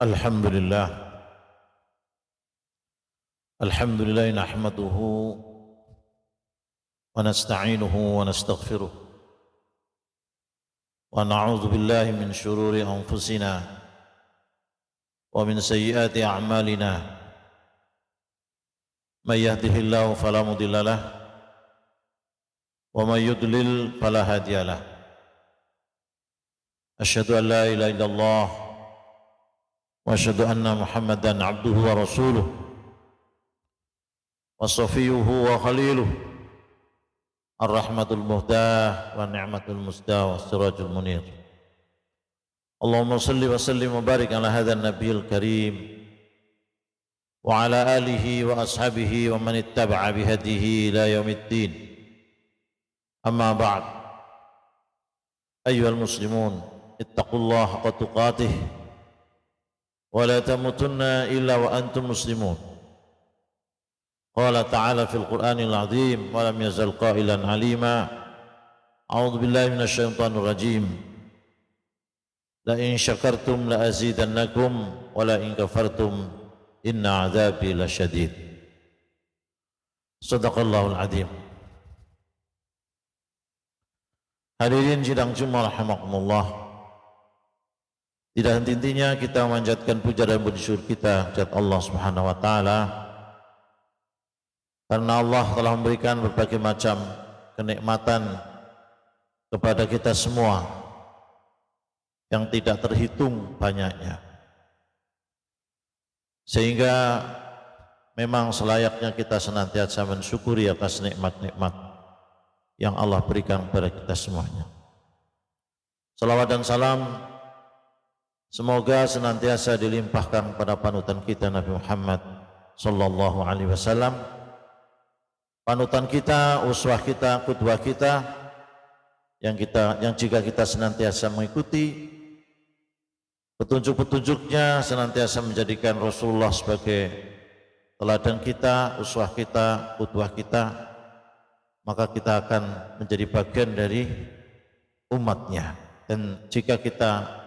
Alhamdulillah, Alhamdulillah nahmaduhu wa nasta'inuhu wa nastaghfiruh wa na'udzu billahi min syururi anfusina wa min sayyiati a'malina. May yahdihillahu fala mudilla lahu wa may yudlil fala hadiya lahu. Asyhadu an la ilaha illallah wa asyhadu anna Muhammadan abduhu wa rasuluh wa safiyuhu wa khaliluh ar-rahmatul muhdah wa ni'matul musdah wa sirajul munir. Allahumma salli wa sallim wa barik ala hadzal nabiyil karim wa ala alihi wa ashabihi wa man ittaba'a bihadihi ila yaumiddin. Amma ba'd. Ayyuhal muslimun, ittaqullaha haqqa tuqatih wa la tamutunna illa wa antum muslimun. Qala ta'ala fil Qur'anil 'azim wa lam yazal qailan 'alima. A'udzu billahi minasy syaithanir rajim. La in syakartum la azidannakum wa la in kafartum inna 'adzabi lasyadid. Shadaqallahul 'azim. Hadirin sidang Jumat rahimakumullah. Tidak henti-hentinya kita memanjatkan puja dan puji syukur kita kepada Allah Subhanahu wa taala, karena Allah telah memberikan berbagai macam kenikmatan kepada kita semua yang tidak terhitung banyaknya, sehingga memang selayaknya kita senantiasa mensyukuri atas nikmat-nikmat yang Allah berikan kepada kita semuanya. Salawat dan salam semoga senantiasa dilimpahkan kepada panutan kita Nabi Muhammad sallallahu alaihi wasallam, panutan kita, uswah kita, qudwah kita, yang jika kita senantiasa mengikuti petunjuk-petunjuknya, senantiasa menjadikan Rasulullah sebagai teladan kita, uswah kita, qudwah kita, maka kita akan menjadi bagian dari umatnya. Dan jika kita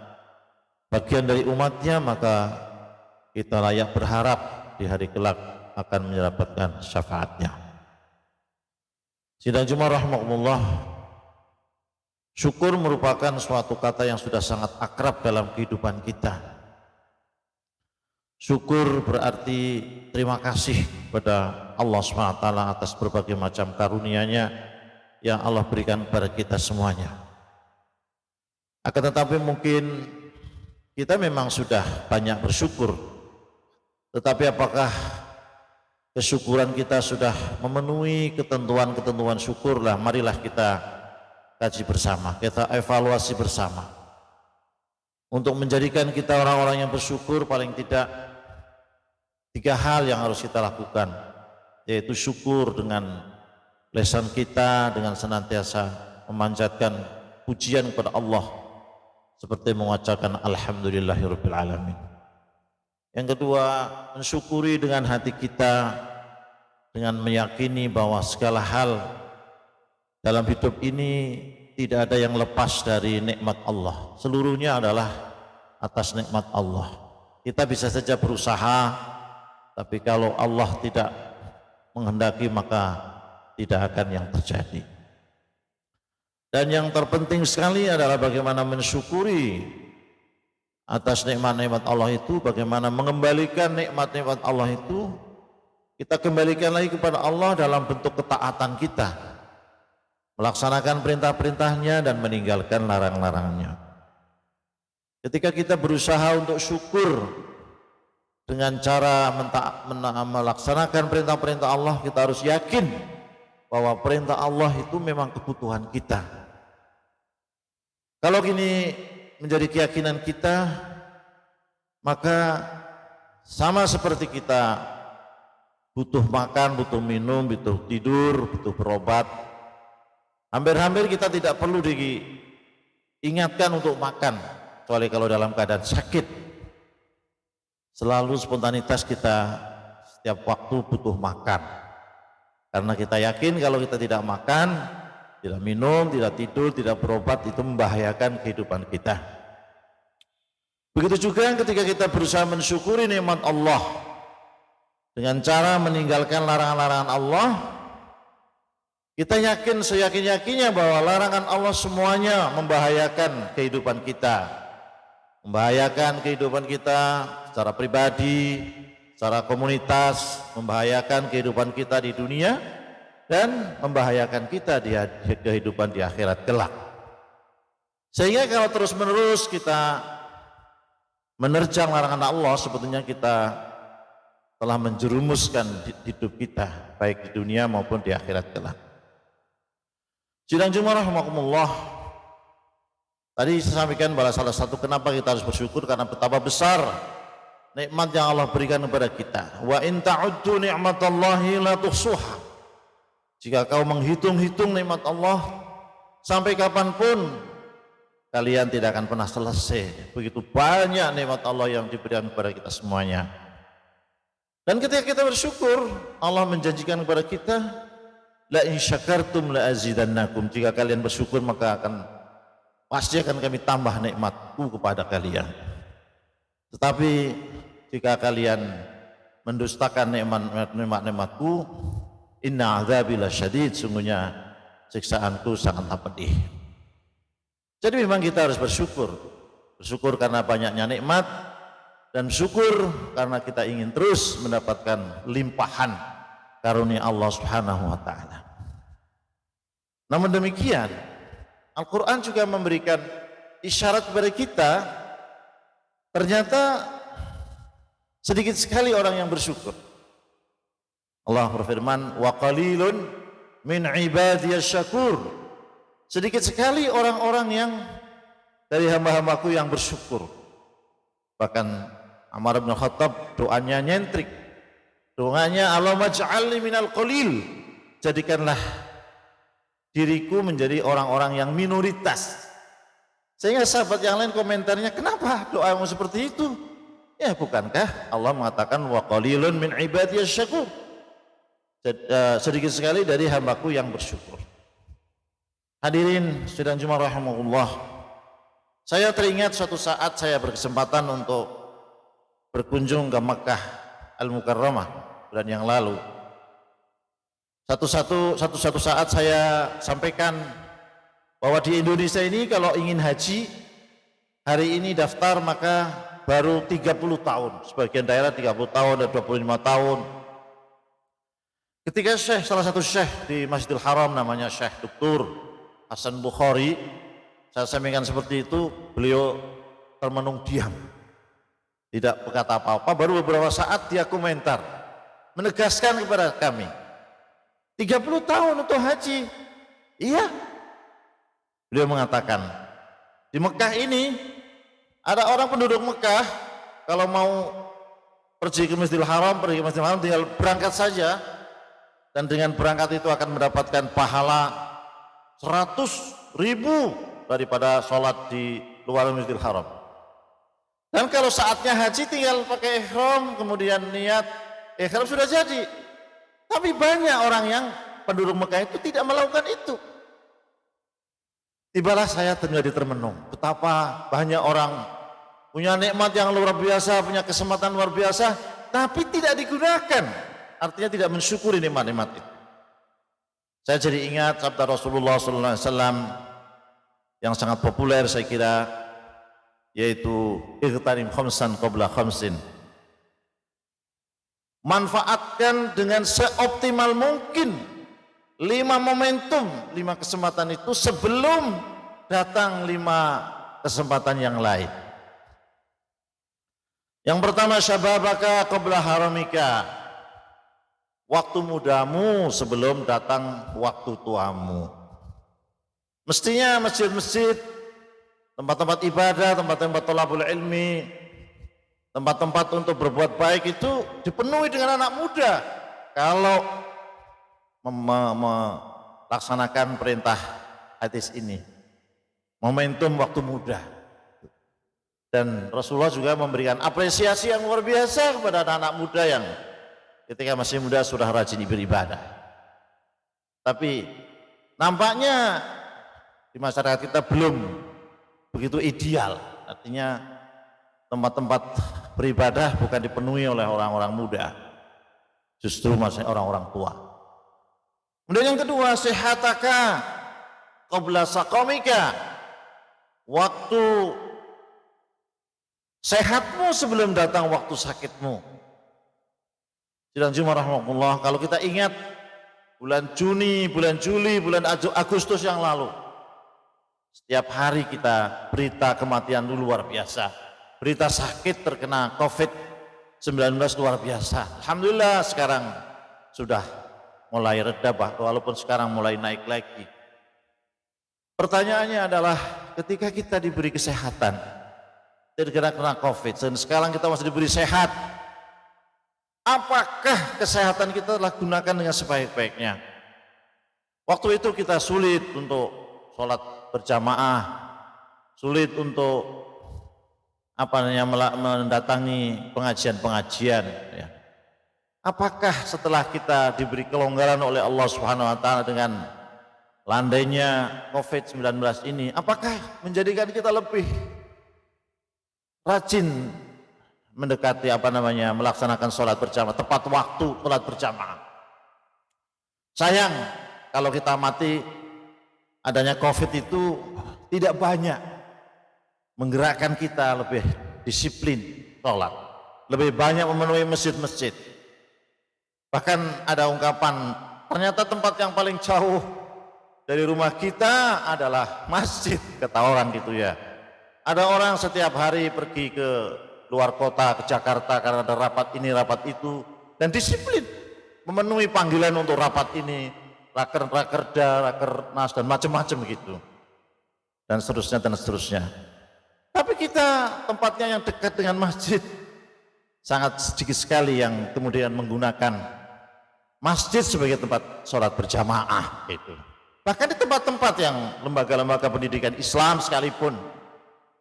bagian dari umatnya, maka kita layak berharap di hari kelak akan mendapatkan syafaatnya. Sidang Jumat rahimakumullah, syukur merupakan suatu kata yang sudah sangat akrab dalam kehidupan kita. Syukur berarti terima kasih kepada Allah SWT atas berbagai macam karunia-Nya yang Allah berikan kepada kita semuanya. Akan tetapi mungkin kita memang sudah banyak bersyukur, tetapi apakah kesyukuran kita sudah memenuhi ketentuan-ketentuan syukurlah? Marilah kita kaji bersama, kita evaluasi bersama untuk menjadikan kita orang-orang yang bersyukur. Paling tidak 3 hal yang harus kita lakukan, yaitu syukur dengan lisan kita, dengan senantiasa memanjatkan pujian kepada Allah seperti mengucapkan alhamdulillahirabbil alamin. Yang kedua, mensyukuri dengan hati kita, dengan meyakini bahwa segala hal dalam hidup ini tidak ada yang lepas dari nikmat Allah. Seluruhnya adalah atas nikmat Allah. Kita bisa saja berusaha, tapi kalau Allah tidak menghendaki maka tidak akan yang terjadi. Dan yang terpenting sekali adalah bagaimana mensyukuri atas nikmat-nikmat Allah itu, bagaimana mengembalikan nikmat-nikmat Allah itu, kita kembalikan lagi kepada Allah dalam bentuk ketaatan kita, melaksanakan perintah-perintahnya dan meninggalkan larang-larangnya. Ketika kita berusaha untuk syukur dengan cara melaksanakan perintah-perintah Allah, kita harus yakin bahwa perintah Allah itu memang kebutuhan kita. Kalau ini menjadi keyakinan kita, maka sama seperti kita butuh makan, butuh minum, butuh tidur, butuh berobat, hampir-hampir kita tidak perlu diingatkan untuk makan, kecuali kalau dalam keadaan sakit. Selalu spontanitas kita setiap waktu butuh makan, karena kita yakin kalau kita tidak makan, tidak minum, tidak tidur, tidak berobat, itu membahayakan kehidupan kita. Begitu juga ketika kita berusaha mensyukuri nikmat Allah dengan cara meninggalkan larangan-larangan Allah, kita yakin seyakin-yakinnya bahwa larangan Allah semuanya membahayakan kehidupan kita. Membahayakan kehidupan kita secara pribadi, secara komunitas, membahayakan kehidupan kita di dunia, dan membahayakan kita di kehidupan di akhirat kelak. Sehingga kalau terus-menerus kita menerjang larangan Allah, sebetulnya kita telah menjerumuskan hidup kita baik di dunia maupun di akhirat kelak. Sidang Jumat rahimakumullah, tadi saya sampaikan bahwa salah satu kenapa kita harus bersyukur karena betapa besar nikmat yang Allah berikan kepada kita. Wa in ta'uddu ni'matallahi la tuhsuha. Jika kau menghitung-hitung nikmat Allah, sampai kapanpun kalian tidak akan pernah selesai. Begitu banyak nikmat Allah yang diberikan kepada kita semuanya. Dan ketika kita bersyukur, Allah menjanjikan kepada kita, la in syakartum la azidannakum. Jika kalian bersyukur maka pasti akan kami tambah nikmatku kepada kalian. Tetapi jika kalian mendustakan nikmat-nikmatku, inna azabi lasyadid, sungguhnya siksaanku sangat pedih. Jadi memang kita harus bersyukur. Bersyukur karena banyaknya nikmat, dan syukur karena kita ingin terus mendapatkan limpahan karunia Allah Subhanahu wa taala. Namun demikian, Al-Qur'an juga memberikan isyarat kepada kita, ternyata sedikit sekali orang yang bersyukur. Allah berfirman, wa qalilun min ibadiyasy syakur. Sedikit sekali orang-orang yang dari hamba-hambaku yang bersyukur. Bahkan Umar bin Khattab doanya nyentrik. Doanya, Allahumma ja'alni minal qalil. Jadikanlah diriku menjadi orang-orang yang minoritas. Sehingga sahabat yang lain komentarnya, kenapa doamu seperti itu? Ya bukankah Allah mengatakan wa qalilun min ibadiyasy syakur. Sedikit sekali dari hambaku yang bersyukur. Hadirin sidang Jumat rahimahullah, saya teringat suatu saat saya berkesempatan untuk berkunjung ke Makkah Al-Mukarramah bulan yang lalu. Satu saat saya sampaikan bahwa di Indonesia ini kalau ingin haji, hari ini daftar maka baru 30 tahun, sebagian daerah 30 tahun dan 25 tahun. Ketika salah satu syekh di Masjidil Haram namanya Syekh Dr. Hasan Bukhari, saya sampaikan seperti itu, beliau termenung diam, tidak berkata apa-apa. Baru beberapa saat dia komentar, menegaskan kepada kami, 30 tahun untuk haji. Iya, beliau mengatakan, di Mekah ini ada orang penduduk Mekah kalau mau pergi ke Masjidil Haram, tinggal berangkat saja, dan dengan berangkat itu akan mendapatkan pahala 100.000 daripada sholat di luar Masjidil Haram. Dan kalau saatnya haji tinggal pakai ihram, kemudian niat ihram sudah jadi. Tapi banyak orang yang penduduk Mekah itu tidak melakukan itu. Tibalah saya menjadi termenung, betapa banyak orang punya nikmat yang luar biasa, punya kesempatan luar biasa, tapi tidak digunakan. Artinya tidak mensyukuri nikmat-nikmat itu. Saya jadi ingat sabda Rasulullah SAW yang sangat populer saya kira, yaitu ightanim khamsan qabla khamsin. Manfaatkan dengan seoptimal mungkin 5 momentum, 5 kesempatan itu sebelum datang 5 kesempatan yang lain. Yang pertama, syababaka qabla haramika. Waktu mudamu sebelum datang waktu tuamu. Mestinya masjid-masjid, tempat-tempat ibadah, tempat-tempat thalabul ilmi, tempat-tempat untuk berbuat baik itu dipenuhi dengan anak muda. Kalau melaksanakan perintah hadis ini, momentum waktu muda. Dan Rasulullah juga memberikan apresiasi yang luar biasa kepada anak-anak muda yang ketika masih muda sudah rajin beribadah. Tapi nampaknya di masyarakat kita belum begitu ideal. Artinya tempat-tempat beribadah bukan dipenuhi oleh orang-orang muda, justru masih orang-orang tua. Kemudian yang kedua, sehataka qabla saqamika, waktu sehatmu sebelum datang waktu sakitmu. Sidang Jumat rahmatullah, kalau kita ingat bulan Juni, bulan Juli, bulan Agustus yang lalu, setiap hari kita berita kematian luar biasa, berita sakit terkena COVID-19 luar biasa. Alhamdulillah sekarang sudah mulai reda, walaupun sekarang mulai naik lagi. Pertanyaannya adalah, ketika kita diberi kesehatan, terkena COVID, dan sekarang kita masih diberi sehat, apakah kesehatan kita telah gunakan dengan sebaik-baiknya? Waktu itu kita sulit untuk sholat berjamaah, sulit untuk mendatangi pengajian-pengajian. Ya. Apakah setelah kita diberi kelonggaran oleh Allah Subhanahu Wa Taala dengan landainya COVID-19 ini, apakah menjadikan kita lebih rajin mendekati melaksanakan sholat berjamaah, tepat waktu sholat berjamaah? Sayang kalau kita mati, adanya COVID itu tidak banyak menggerakkan kita lebih disiplin sholat, lebih banyak memenuhi masjid-masjid. Bahkan ada ungkapan, ternyata tempat yang paling jauh dari rumah kita adalah masjid, kata orang gitu ya. Ada orang setiap hari pergi ke luar kota, ke Jakarta karena ada rapat ini, rapat itu, dan disiplin memenuhi panggilan untuk rapat ini, rakerda, rakernas, dan macam-macam gitu, dan seterusnya dan seterusnya. Tapi kita tempatnya yang dekat dengan masjid, sangat sedikit sekali yang kemudian menggunakan masjid sebagai tempat sholat berjamaah itu. Bahkan di tempat-tempat yang lembaga-lembaga pendidikan Islam sekalipun,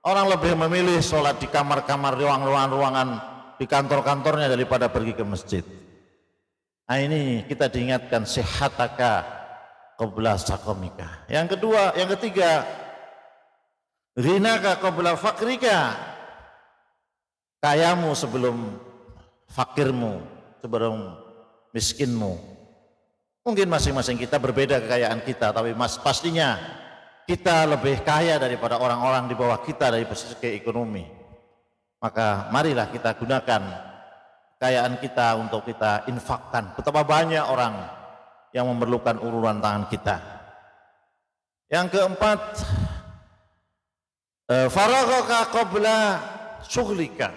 orang lebih memilih sholat di kamar-kamar, ruangan-ruangan di kantor-kantornya daripada pergi ke masjid. Nah ini kita diingatkan, sehataka qabla saqamika. Yang kedua, yang ketiga, ghinaka qabla fakrika, kayamu sebelum fakirmu, sebelum miskinmu. Mungkin masing-masing kita berbeda kekayaan kita, tapi pastinya kita lebih kaya daripada orang-orang di bawah kita dari segi ekonomi. Maka marilah kita gunakan kekayaan kita untuk kita infakkan. Betapa banyak orang yang memerlukan uluran tangan kita. Yang keempat, faraghaka qabla syughlika,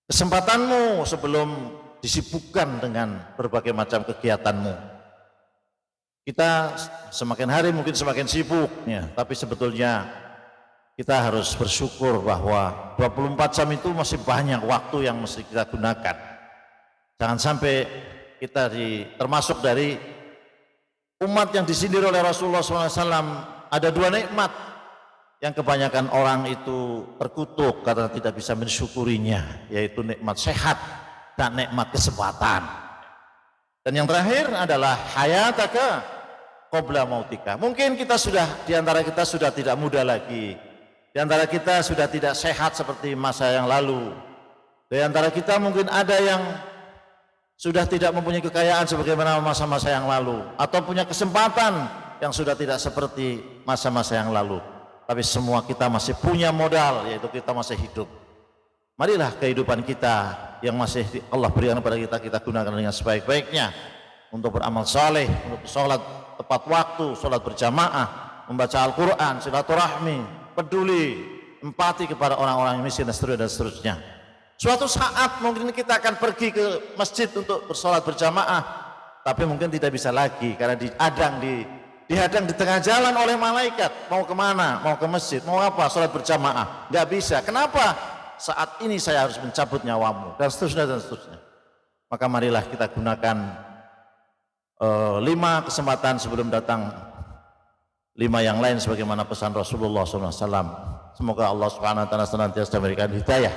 kesempatanmu sebelum disibukkan dengan berbagai macam kegiatanmu. Kita semakin hari mungkin semakin sibuk ya, tapi sebetulnya kita harus bersyukur bahwa 24 jam itu masih banyak waktu yang mesti kita gunakan. Jangan sampai kita termasuk dari umat yang disindir oleh Rasulullah SAW. Ada dua nikmat yang kebanyakan orang itu terkutuk karena tidak bisa mensyukurinya, yaitu nikmat sehat dan nikmat kesempatan. Dan yang terakhir adalah hayataka qabla mautika. Mungkin kita sudah, diantara kita sudah tidak muda lagi, diantara kita sudah tidak sehat seperti masa yang lalu, diantara kita mungkin ada yang sudah tidak mempunyai kekayaan sebagaimana masa-masa yang lalu, atau punya kesempatan yang sudah tidak seperti masa-masa yang lalu. Tapi semua kita masih punya modal, yaitu kita masih hidup. Marilah kehidupan kita yang masih Allah berikan kepada kita, kita gunakan dengan sebaik-baiknya untuk beramal saleh, untuk sholat tepat waktu, sholat berjamaah, membaca Al-Quran, silaturahmi, peduli, empati kepada orang-orang yang miskin dan seterusnya. Suatu saat mungkin kita akan pergi ke masjid untuk bersolat berjamaah, tapi mungkin tidak bisa lagi karena dihadang di tengah jalan oleh malaikat. Mau kemana? Mau ke masjid? Mau apa? Sholat berjamaah? Nggak bisa. Kenapa? Saat ini saya harus mencabut nyawamu, dan seterusnya dan seterusnya. Maka marilah kita gunakan 5 kesempatan sebelum datang 5 yang lain sebagaimana pesan Rasulullah SAW. Semoga Allah Subhanahu Wa Taala senantiasa memberikan hidayah,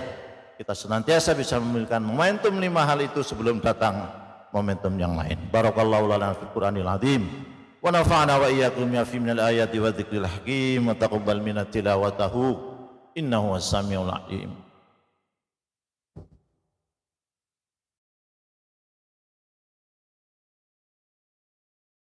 kita senantiasa bisa memiliki momentum 5 hal itu sebelum datang momentum yang lain. Barakallahu lana fil Qur'anil azim wa nafa'ana wa iyyakum ya fi minal ayati wa dzikril hakim wa taqabbal minna tilawatahu innahu was-sami'ul alim.